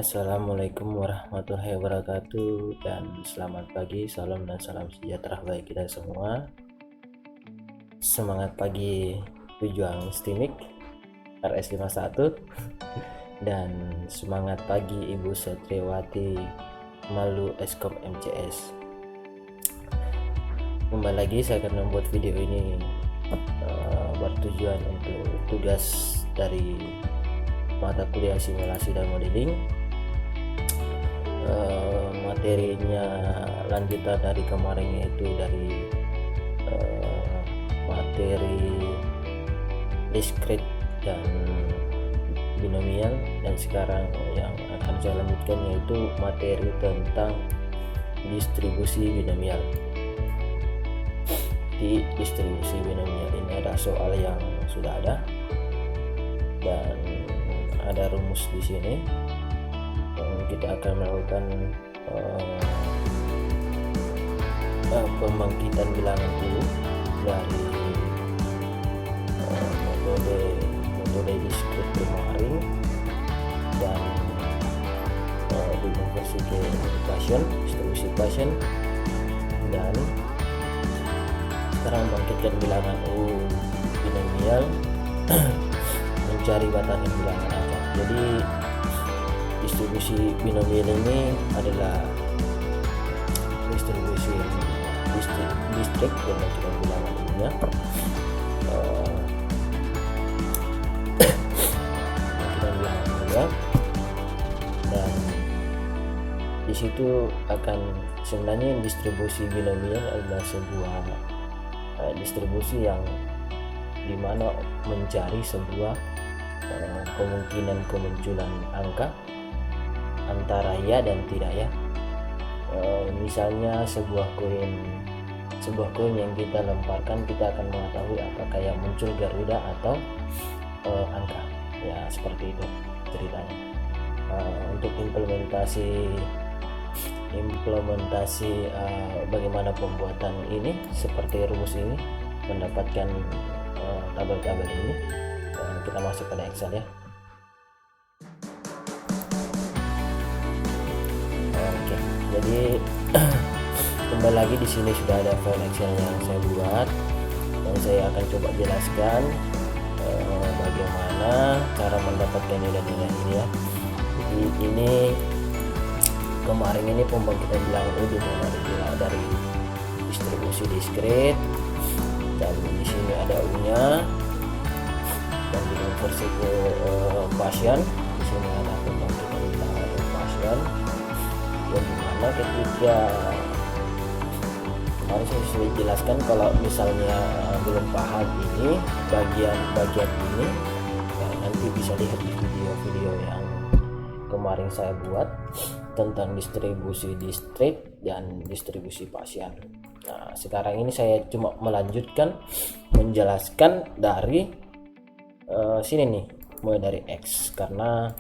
Assalamualaikum warahmatullahi wabarakatuh, dan selamat pagi, salam dan salam sejahtera bagi kita semua. Semangat pagi pejuang STIMIK RS51 dan semangat pagi Ibu Satriwati Malu Eskom MCS. Kembali lagi saya akan membuat video ini bertujuan untuk tugas dari mata kuliah simulasi dan modeling. Materinya lanjutan dari kemarin, yaitu dari materi discrete dan binomial, dan sekarang yang akan saya lanjutkan yaitu materi tentang distribusi binomial. Di distribusi binomial ini ada soal yang sudah ada dan ada rumus di sini. Kita akan melakukan pembangkitan bilangan dulu dari metode discrete kemarin dan dikonversi ke Gaussian, distribusi Gaussian, dan sekarang membangkitkan bilangan U binomial mencari batasan bilangan acak. Jadi distribusi binomial ini adalah distribusi distrik yang menentukan bilangan umumnya. Bilangan umumnya, dan di situ akan sebenarnya distribusi binomial adalah sebuah distribusi yang dimana mencari sebuah kemungkinan kemunculan angka antara ya dan tidak ya. Misalnya sebuah koin yang kita lemparkan, kita akan mengetahui apakah yang muncul Garuda atau angka, ya seperti itu ceritanya. Untuk implementasi bagaimana pembuatan ini, seperti rumus ini, mendapatkan tabel-tabel ini, kita masuk pada Excel ya. Oke, jadi kembali lagi di sini sudah ada file Excel yang saya buat, dan saya akan coba jelaskan bagaimana cara mendapatkan nilai-nilai ini ya. Jadi ini kemarin ini pembangkitan bilangan U dimulai dari distribusi discrete, dan di sini ada U-nya, dan dikonversi ke Gaussian. Di sini ada pembangkitan bilangan U Gaussian, yang dimana ketika kemarin saya sudah jelaskan, kalau misalnya belum paham ini bagian ini, ya, nanti bisa lihat di video-video yang kemarin saya buat tentang distribusi distrik dan distribusi Gaussian. Nah, sekarang ini saya cuma melanjutkan menjelaskan dari sini nih, mulai dari X, karena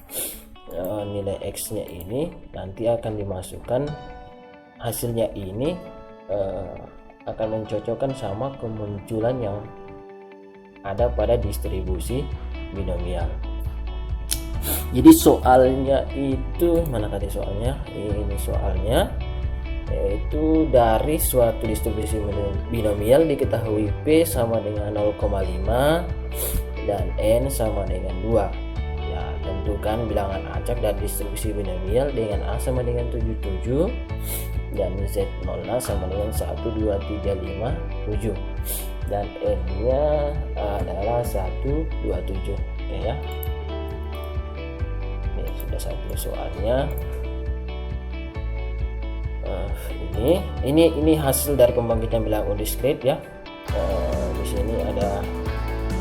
nilai X nya ini nanti akan dimasukkan, hasilnya ini akan mencocokkan sama kemunculan yang ada pada distribusi binomial. Jadi soalnya itu, mana tadi soalnya? Ini soalnya, yaitu dari suatu distribusi binomial diketahui P sama dengan 0,5 dan N sama dengan 2. Ya, tentukan bilangan acak dari distribusi binomial dengan A sama dengan 77 dan Z0 sama dengan 1, 2, 3, 5, 7, dan N nya adalah 1, 2, 7. Oke ya. Ini sudah satu soalnya. Ini hasil dari pembangkitan bilangan discrete ya. Di sini ada,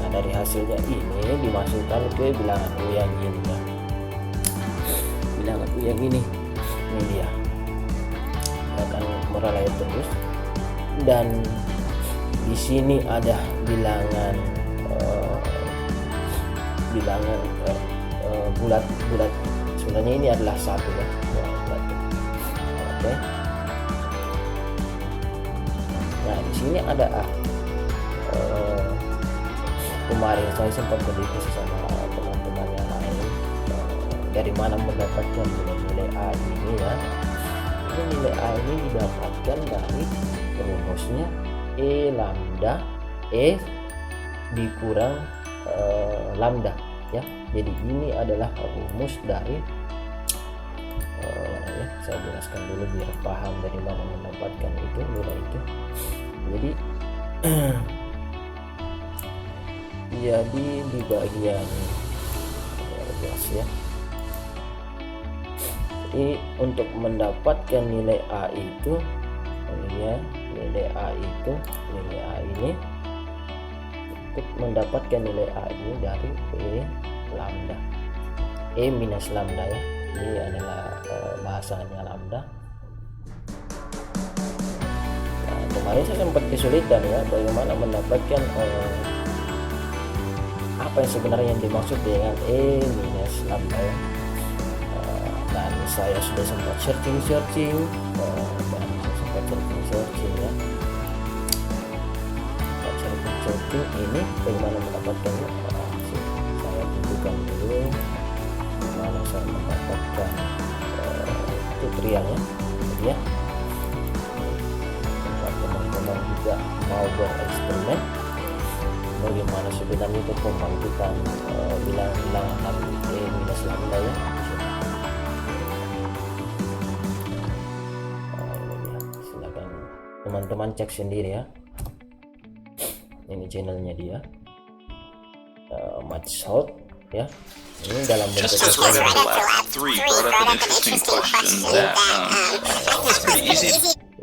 dari hasilnya ini dimasukkan ke bilangan U yang ini ya. Bilangan U yang ini dia akan meralai terus, dan di sini ada bilangan bulat. Sebenarnya ini adalah satu ya. Oke. Nah, di sini ada A. Kemarin saya sempat berdiskusi sama teman-teman yang lain dari mana mendapatkan nilai A ini ya. Ini nilai A ini didapatkan dari rumusnya E lambda E dikurang lambda ya. Jadi ini adalah rumus dari ya, saya jelaskan dulu biar paham dari mana mendapatkan itu nilai itu. Jadi di bagian jelas ya. Jadi untuk mendapatkan nilai A itu ini ya, nilai A ini untuk mendapatkan nilai A ini dari E lambda E minus lambda ya. Ini adalah bahasanya lambda. Nah, kemarin saya sempat kesulitan ya bagaimana mendapatkan apa yang sebenarnya yang dimaksud dengan E minus lambda ya. Dan saya sudah sempat searching ya, ini bagaimana mendapatkannya. Saya tunjukkan dulu mana saya mendapatkan tutorialnya ya. Teman-teman juga mau bereksperimen bagaimana sebenarnya itu pembangkitan bilangan E minus lambda ya. Silakan teman-teman cek sendiri ya. Ini channelnya dia MathSolve ya. Ini dalam bentuk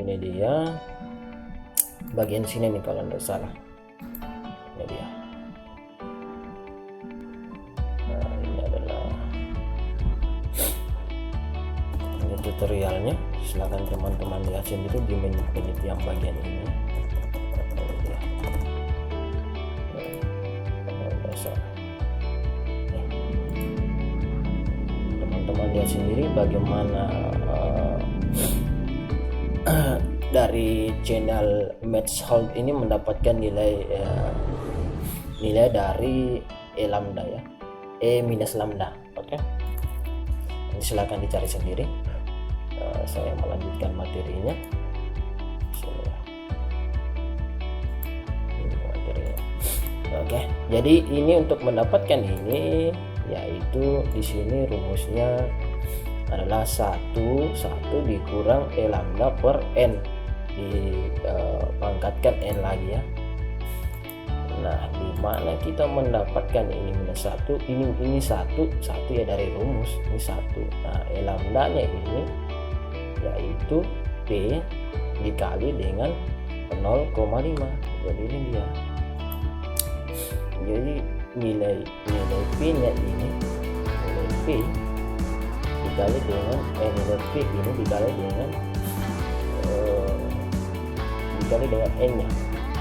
ini dia bagian sini nih kalau nggak salah. Ini dia. Nah, ini adalah ini tutorialnya. Silakan teman-teman lihat sendiri di menit-menit yang bagian ini. Teman-teman lihat sendiri bagaimana dari channel MathSolve ini mendapatkan nilai dari E lambda ya, E minus lambda. Oke, silakan dicari sendiri. Saya melanjutkan materinya. Oke, jadi ini untuk mendapatkan ini yaitu di sini rumusnya adalah 1 dikurang E lambda per N dipangkatkan N lagi ya. Nah, di mana kita mendapatkan ini minus 1, ini 1 ya dari rumus ini 1. Nah, E lambdanya ini yaitu P dikali dengan 0,5. Jadi ini dia. Jadi nilai P nya ini nilai P dikali dengan nilai P ini dikali dengan N nya.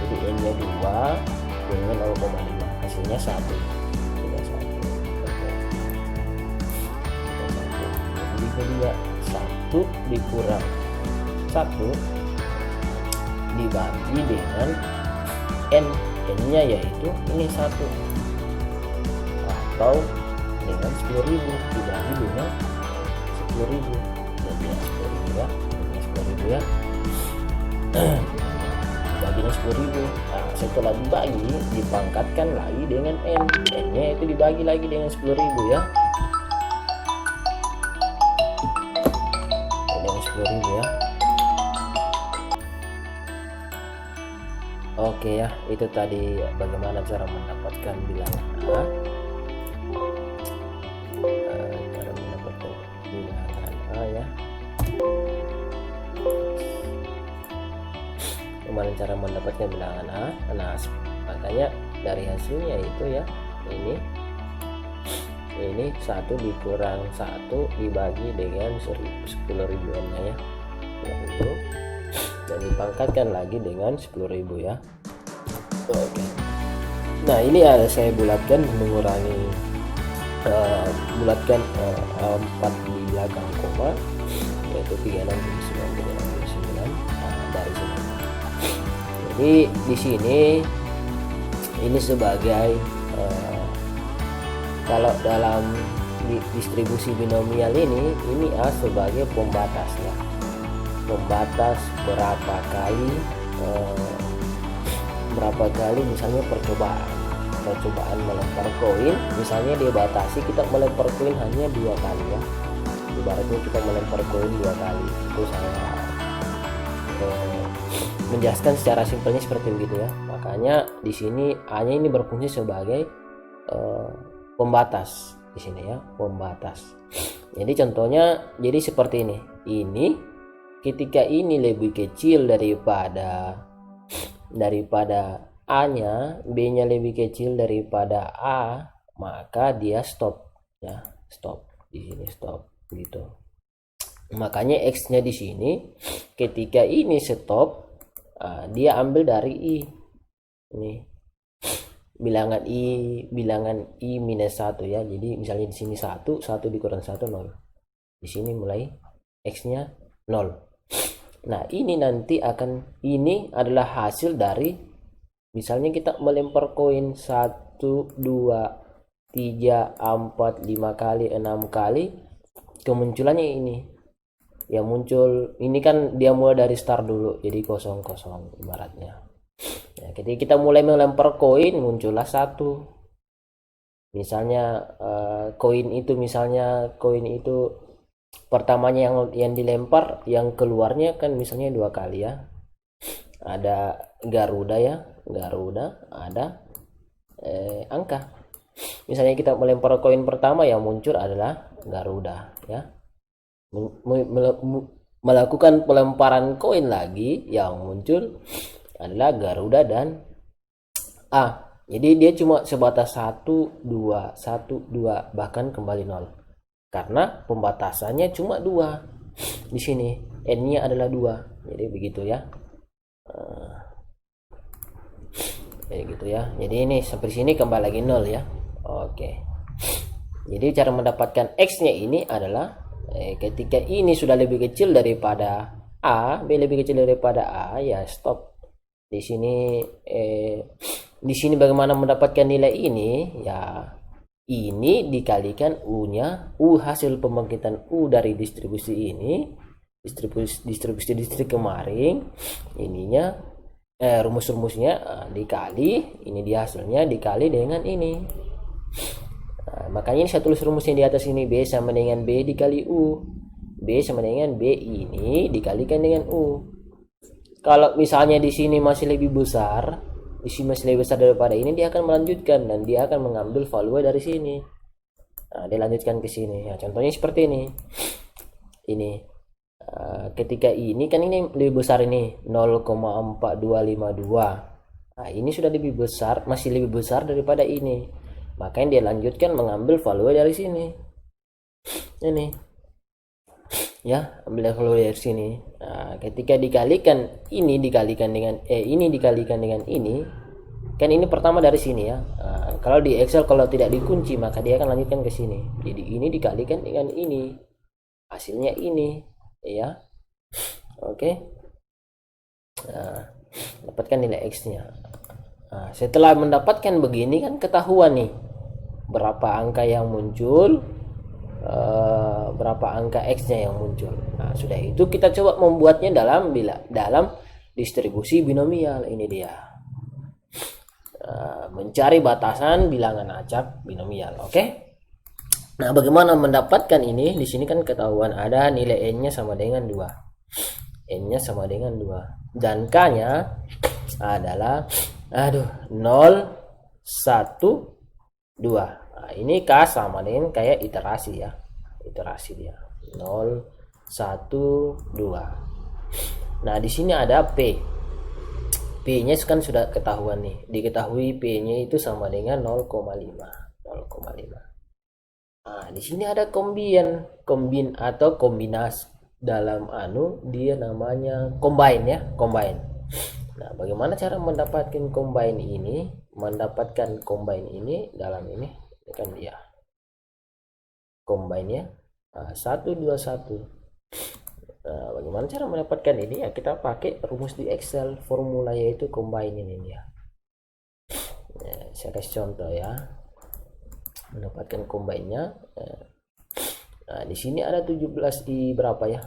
Jadi N nya 2 dengan 0,5 hasilnya 1. Jadi dia 1 dikurang 1 dibagi dengan N nya yaitu ini 1 atau dengan 10.000 dibagi dengan 10.000. Jadi 10.000 ya, 10.000 ya. Dibaginya 10.000. Nah, setelah dibagi dipangkatkan lagi dengan N nya itu dibagi lagi dengan 10.000 ya. Dengan 10.000 ya. Oke ya, itu tadi bagaimana cara mendapatkan bilangan A. Cara mendapatkan bilangan A ya. Gimana cara mendapatkan bilangan A? Nah, makanya dari hasilnya itu ya, ini 1 dikurang 1 dibagi dengan 10.000 N-nya ya. Itu dan dipangkatkan lagi dengan 10.000 ya. Oke. Nah, ini ada saya bulatkan mengurangi bulatkan 4 di belakang koma yaitu 36,9 dari sini. Jadi di sini ini sebagai kalau dalam distribusi binomial ini A sebagai pembatasnya, pembatas berapa kali misalnya percobaan melempar koin. Misalnya dia batasi kita melempar koin hanya 2 kali ya, ibaratnya kita melempar koin 2 kali. Itu saya menjelaskan secara simpelnya seperti begitu ya. Makanya di sini A-nya ini berfungsi sebagai pembatas di sini ya, pembatas. Jadi contohnya jadi seperti ini. Ini ketika ini lebih kecil daripada A-nya, B-nya lebih kecil daripada A, maka dia stop ya, stop di sini, stop gitu. Makanya X-nya di sini ketika ini stop, dia ambil dari I. Ini bilangan I minus 1 ya. Jadi misalnya di sini 1 dikurang 1 0. Di sini mulai X-nya 0. Nah, ini nanti ini adalah hasil dari misalnya kita melempar koin 1 2 3 4 5 kali, 6 kali, kemunculannya ini. Ya muncul ini kan dia mulai dari start dulu, jadi 0 0 ibaratnya. Ya, ketika kita mulai melempar koin muncullah 1. Misalnya koin itu pertamanya yang dilempar, yang keluarnya kan misalnya 2 kali ya. Ada Garuda ya, ada angka. Misalnya kita melempar koin pertama, yang muncul adalah Garuda ya. Melakukan pelemparan koin lagi, yang muncul adalah Garuda dan A. Jadi dia cuma sebatas 1 2 bahkan kembali 0. Karena pembatasannya cuma 2. Di sini N-nya adalah 2. Jadi begitu ya. Gitu ya. Jadi ini sampai sini kembali lagi 0 ya. Oke. Jadi cara mendapatkan X-nya ini adalah ketika ini sudah lebih kecil daripada A, B lebih kecil daripada A, ya stop. Di sini bagaimana mendapatkan nilai ini? Ya ini dikalikan U-nya, U hasil pembangkitan U dari distribusi ini, distribusi distrik kemarin, ininya rumus-rumusnya dikali, ini dia hasilnya dikali dengan ini. Makanya ini saya tulis rumusnya di atas ini, B sama dengan B dikali U. B sama dengan B ini dikalikan dengan U. Kalau misalnya di sini masih lebih besar, daripada ini, dia akan melanjutkan dan dia akan mengambil value dari sini. Nah, dia lanjutkan ke sini. Ya, contohnya seperti ini. Ini ketika ini kan ini lebih besar ini 0,4252. Nah, ini sudah lebih besar, masih lebih besar daripada ini. Makanya dia lanjutkan mengambil value dari sini. Ini. Ya, ambil value dari sini. Nah, ketika dikalikan ini dikalikan dengan ini dikalikan dengan ini, kan ini pertama dari sini ya. Nah, kalau di Excel kalau tidak dikunci maka dia akan lanjutkan ke sini. Jadi ini dikalikan dengan ini. Hasilnya ini, ya. Oke. Nah, dapatkan nilai X-nya. Nah, setelah mendapatkan begini kan ketahuan nih berapa angka yang muncul, berapa angka X-nya yang muncul. Nah, sudah itu kita coba membuatnya dalam distribusi binomial. Ini dia. Mencari batasan bilangan acak binomial. Oke. Nah, bagaimana mendapatkan ini? Di sini kan ketahuan ada nilai N-nya sama dengan 2. N-nya sama dengan 2. Dan K-nya adalah 0 1 2. Nah, ini K sama dengan kayak iterasi ya. Iterasi dia. 0 1 2. Nah, di sini ada P. P-nya kan sudah ketahuan nih. Diketahui P-nya itu sama dengan 0,5. 0,5. Nah, di sini ada kombin atau kombinasi. Dalam dia namanya combine ya, combine. Nah, bagaimana cara mendapatkan combine ini? Mendapatkan combine ini dalam ini kan dia combine ya. 1 2 1. Nah, bagaimana cara mendapatkan ini? Ya kita pakai rumus di Excel, formula yaitu combine ini ya. Saya kasih contoh ya. Mendapatkan combine-nya Nah, di sini ada 17 I berapa ya?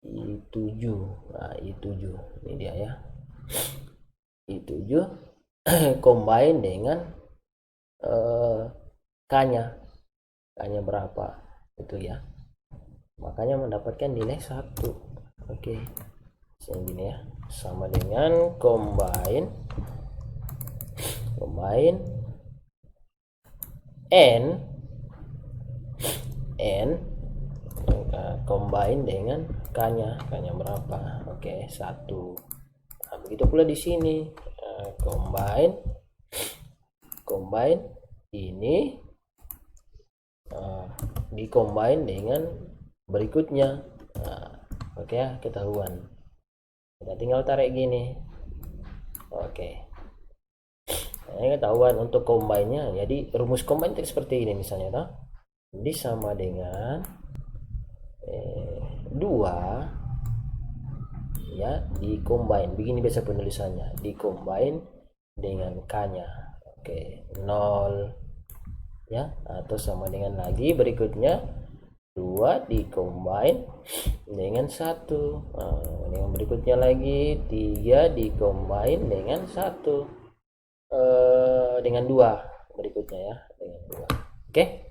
I7. Nah, I7 ini dia ya. I7 combine dengan K-nya. K-nya berapa? Itu ya. Makanya mendapatkan nilai 1. Oke. Gini ya. Sama dengan combine n combine dengan K-nya berapa? Oke, 1. Nah, begitu pula di sini. Combine ini di-combine dengan berikutnya. Nah, oke ya, ketahuan. Kita tinggal tarik gini. Oke. Nah, ini ketahuan untuk combine-nya. Jadi rumus combine itu seperti ini misalnya toh. Jadi sama dengan 2 ya, di combine begini biasa penulisannya, di combine dengan K-nya. Oke, 0 ya, atau sama dengan lagi berikutnya 2 di combine dengan 1. Yang berikutnya lagi 3 di combine dengan 1, dengan 2 berikutnya ya, dengan 2. Oke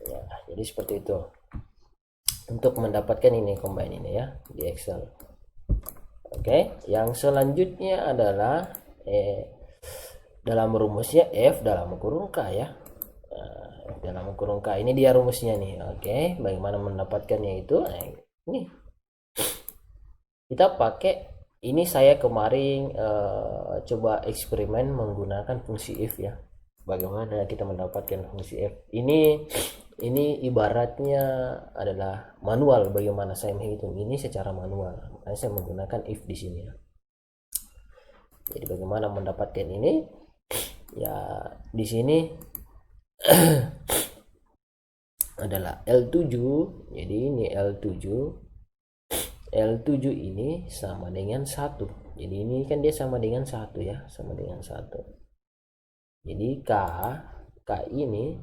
ya, jadi seperti itu untuk mendapatkan ini combine ini ya di Excel. Oke, yang selanjutnya adalah dalam rumusnya F dalam kurung K ya. F dalam kurung K ini dia rumusnya nih. Oke, bagaimana mendapatkannya itu? Nah, ini kita pakai ini. Saya kemarin coba eksperimen menggunakan fungsi if ya. Bagaimana kita mendapatkan fungsi f ini ibaratnya adalah manual. Bagaimana saya menghitung ini secara manual, makanya saya menggunakan if di sini ya. Jadi bagaimana mendapatkan ini ya, di sini adalah L7. Jadi ini L7 ini sama dengan 1. Jadi ini kan dia sama dengan 1 ya, sama dengan 1. Jadi K ini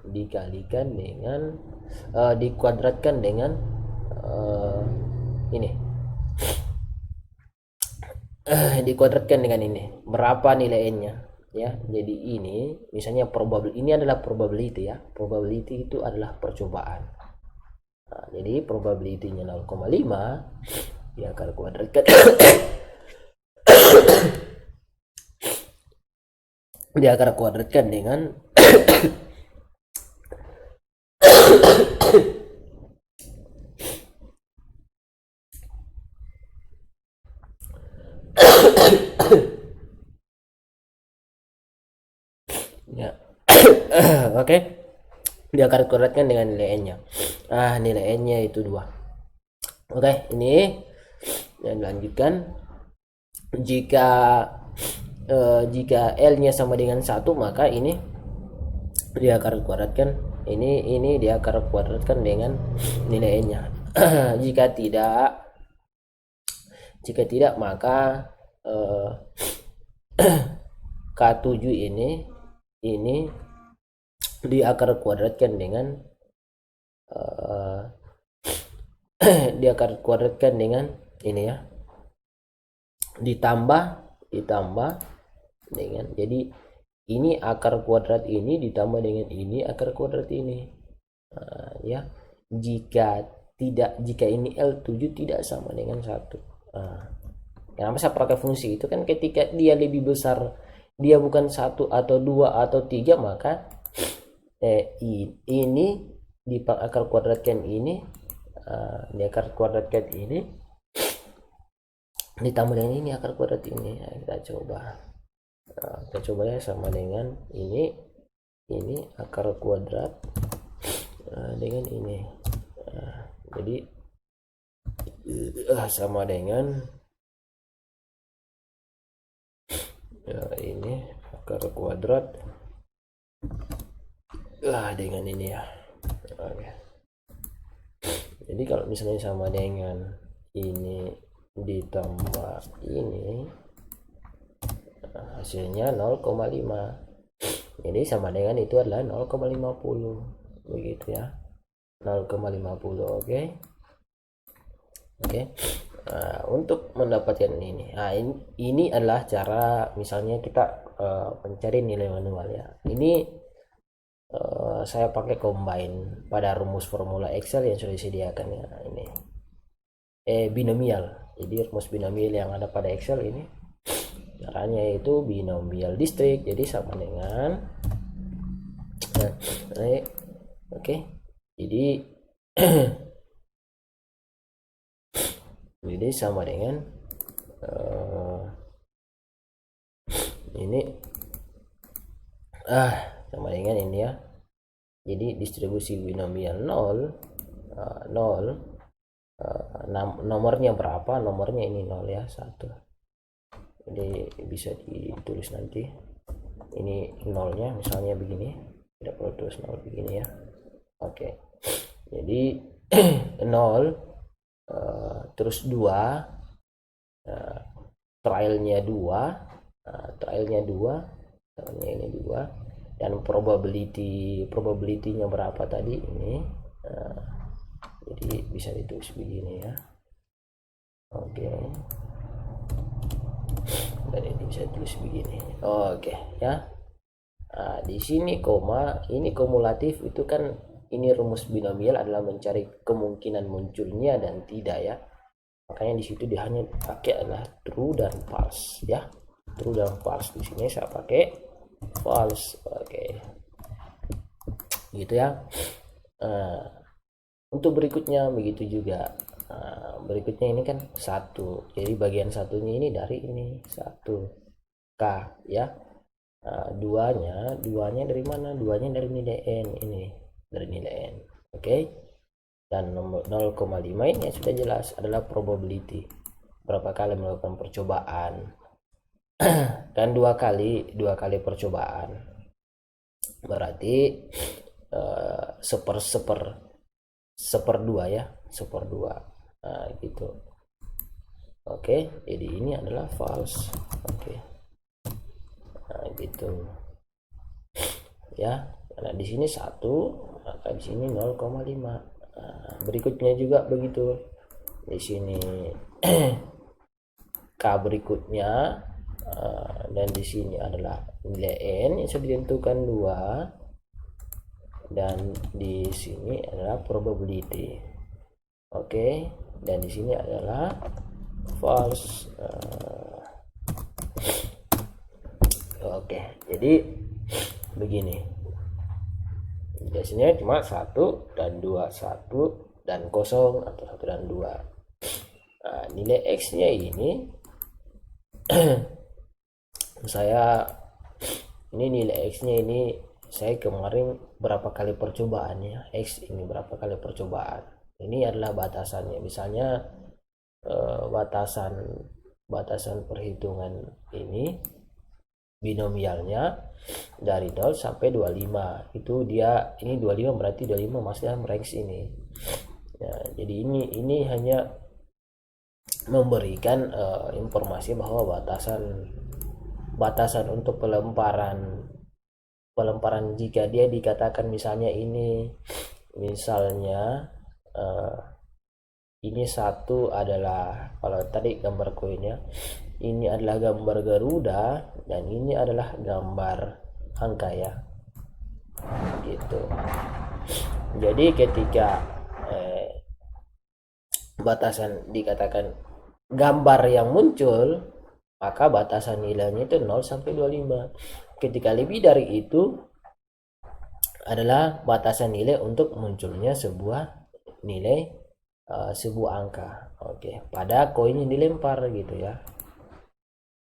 dikalikan dengan dikuadratkan dengan ini dikuadratkan dengan ini, berapa nilai n-nya ya. Jadi ini misalnya ini adalah probability ya. Probability itu adalah percobaan. Nah, jadi probability-nya 0,5 dia akan kuadratkan dia akan kuadratkan dengan ya. Oke. Dia akan kuadratkan dengan nilai n-nya. Nilai n-nya itu 2. Oke, ini yang dilanjutkan. Jika L-nya sama dengan 1, maka ini dia akan kuadratkan ini dia akan kuadratkan dengan nilai n-nya. Jika tidak maka K7 ini dia akan kuadratkan dengan dia akan kuadratkan dengan ini ya, ditambah dengan, jadi ini akar kuadrat ini ditambah dengan ini akar kuadrat ini ya. Jika ini L7 tidak sama dengan 1. Kenapa saya pakai fungsi itu? Kan ketika dia lebih besar, dia bukan 1 atau 2 atau 3, maka ini di akar kuadratkan ini di akar kuadratkan ini ditambah dengan ini akar kuadrat ini. Kita coba ya, sama dengan ini akar kuadrat dengan ini. Jadi sama dengan ini akar kuadrat dengan ini ya. Oke. Jadi kalau misalnya sama dengan ini ditambah ini, hasilnya 0,5 Jadi sama dengan itu adalah 0,50 begitu ya, 0,50. Oke. Untuk mendapatkan ini, nah ini adalah cara misalnya kita mencari nilai manual ya. Ini saya pakai combine pada rumus formula Excel yang sudah disediakan ya. Ini binomial. Jadi rumus binomial yang ada pada Excel ini caranya itu binomial district. Jadi sama dengan oke. Jadi jadi sama dengan ini sama dengan ini ya. Jadi distribusi binomial 0 nomornya berapa, nomornya ini 0 ya, 1. Jadi bisa ditulis nanti ini nolnya misalnya begini, tidak perlu tulis 0 begini ya. Oke. Jadi 0 terus 2 trialnya 2 trialnya ini 2, dan probability-nya berapa tadi ini. Jadi bisa ditulis begini ya. Oke. Dan ini bisa tulis begini. Oke ya. Nah, di sini koma, ini kumulatif itu kan, ini rumus binomial adalah mencari kemungkinan munculnya dan tidak ya. Makanya di situ dia hanya pakai adalah true dan false ya. True dan false. Di sini saya pakai false. Oke. Gitu ya. Untuk berikutnya begitu juga. Berikutnya ini kan 1. Jadi bagian satunya ini dari ini 1 K ya. Duanya dari mana? Duanya dari nilai N ini, dari nilai N. Oke. Dan nomor 0,5 ini sudah jelas adalah probability. Berapa kali melakukan percobaan. Dan dua kali percobaan. Berarti seperdua ya, seperdua. Nah, gitu. Oke, jadi ini adalah false. Oke. Nah, gitu. Ya, karena di sini 1, maka di sini 0,5. Nah, berikutnya juga begitu. Di sini K berikutnya, dan di sini adalah nilai N yang sudah ditentukan 2, dan di sini adalah probability. Oke, dan di sini adalah false. Oke, jadi begini. Biasanya cuma 1 dan 2, 1 dan 0 atau 1 dan 2. Nah, nilai X-nya ini nilai X-nya ini saya kemarin berapa kali percobaannya, X ini berapa kali percobaan. Ini adalah batasannya. Misalnya batasan perhitungan ini binomialnya dari 0 sampai 25. Itu dia, ini 25 berarti 25 masih dalam range ini. Ya, jadi ini hanya memberikan informasi bahwa batasan untuk pelemparan jika dia dikatakan misalnya ini ini 1 adalah, kalau tadi gambar koinnya ini adalah gambar Garuda dan ini adalah gambar angka ya, gitu. Jadi ketika batasan dikatakan gambar yang muncul, maka batasan nilainya itu 0 sampai 25. Ketika lebih dari itu adalah batasan nilai untuk munculnya sebuah nilai, sebuah angka. Oke, pada koin yang dilempar gitu ya.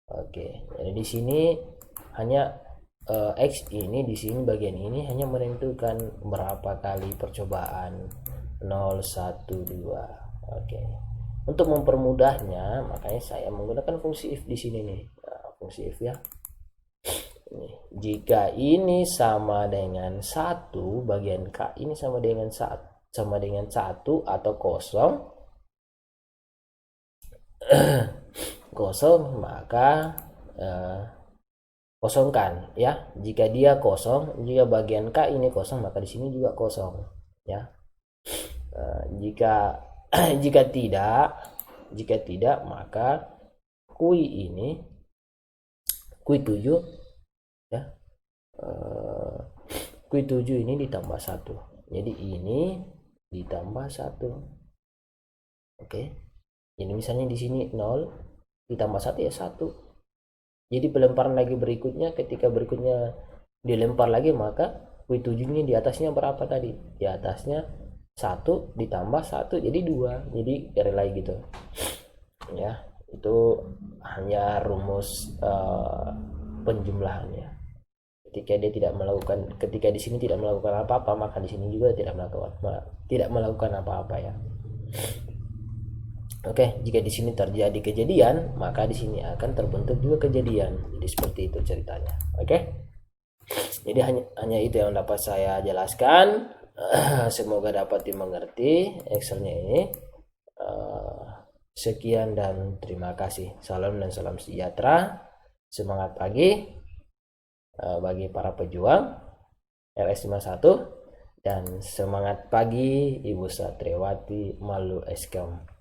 Oke, jadi di sini hanya X ini, di sini bagian ini hanya menentukan berapa kali percobaan, 0, 1, 2. Oke. Untuk mempermudahnya, makanya saya menggunakan fungsi if di sini nih. Nah, fungsi if ya. Jika ini sama dengan 1, bagian K ini sama dengan 1 atau kosong, kosong, maka kosongkan ya. Jika dia kosong, jika bagian K ini kosong, maka di sini juga kosong ya. Jika jika tidak maka kui 7 ya, kui 7 ini ditambah 1. Jadi ini ditambah 1. Oke. Jadi misalnya di sini 0 ditambah 1 ya 1. Jadi pelemparan lagi berikutnya, ketika berikutnya dilempar lagi, maka kui 7 ini di atasnya berapa tadi? Di atasnya 1 ditambah 1 jadi 2. Jadi dari lagi gitu ya. Itu hanya rumus penjumlahan ya. Ketika dia tidak melakukan, ketika di sini tidak melakukan apa-apa, maka di sini juga tidak melakukan apa-apa ya. Oke, jika di sini terjadi kejadian, maka di sini akan terbentuk juga kejadian. Jadi seperti itu ceritanya. Oke. Jadi hanya itu yang dapat saya jelaskan. Semoga dapat dimengerti Excelnya ini. Sekian dan terima kasih. Salam dan salam sejahtera. Semangat pagi bagi para pejuang LS51, dan semangat pagi Ibu Satriawati Malu Eskom.